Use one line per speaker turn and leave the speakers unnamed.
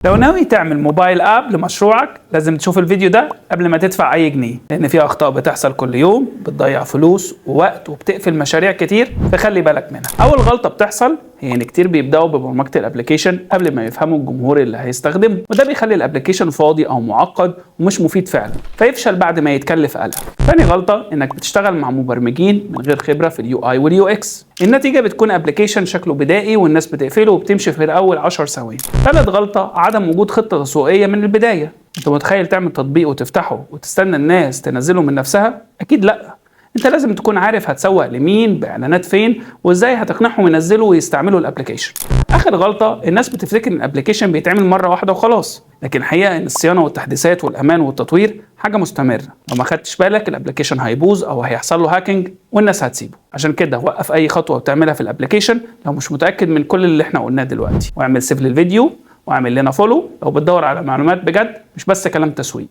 لو ناوي تعمل موبايل اب لمشروعك لازم تشوف الفيديو ده قبل ما تدفع اي جنيه، لان في اخطاء بتحصل كل يوم بتضيع فلوس ووقت وبتقفل مشاريع كتير، فخلي بالك منها. اول غلطة بتحصل هي ان كتير بيبداوا ببرمجة الابلكيشن قبل ما يفهموا الجمهور اللي هيستخدمه، وده بيخلي الابلكيشن فاضي او معقد ومش مفيد فعلا، فيفشل بعد ما يتكلف ألف. تاني غلطة انك بتشتغل مع مبرمجين من غير خبرة في اليو اي واليو اكس، النتيجة بتكون ابلكيشن شكله بدائي والناس بتقفله وبتمشي في اول 10 ثواني. ثالث غلطة عدم وجود خطة تسويقية من البداية. انت متخيل تعمل تطبيق وتفتحه وتستنى الناس تنزله من نفسها؟ اكيد لا، انت لازم تكون عارف هتسوق لمين، باعلانات فين، وازاي هتقنعهم ينزلوا ويستعملوا الابلكيشن. اخر غلطة الناس بتفتكر ان الابلكيشن بيتعمل مرة واحدة وخلاص، لكن الحقيقة ان الصيانة والتحديثات والامان والتطوير حاجة مستمرة. لو ما خدتش بالك الابلكيشن هيبوظ او هيحصل له هاكينج والناس هتسيبه. عشان كده وقف اي خطوة بتعملها في الابلكيشن لو مش متأكد من كل اللي احنا قلناه دلوقتي، واعمل سيف للفيديو واعمل لنا فولو لو بتدور على معلومات بجد مش بس كلام تسويق.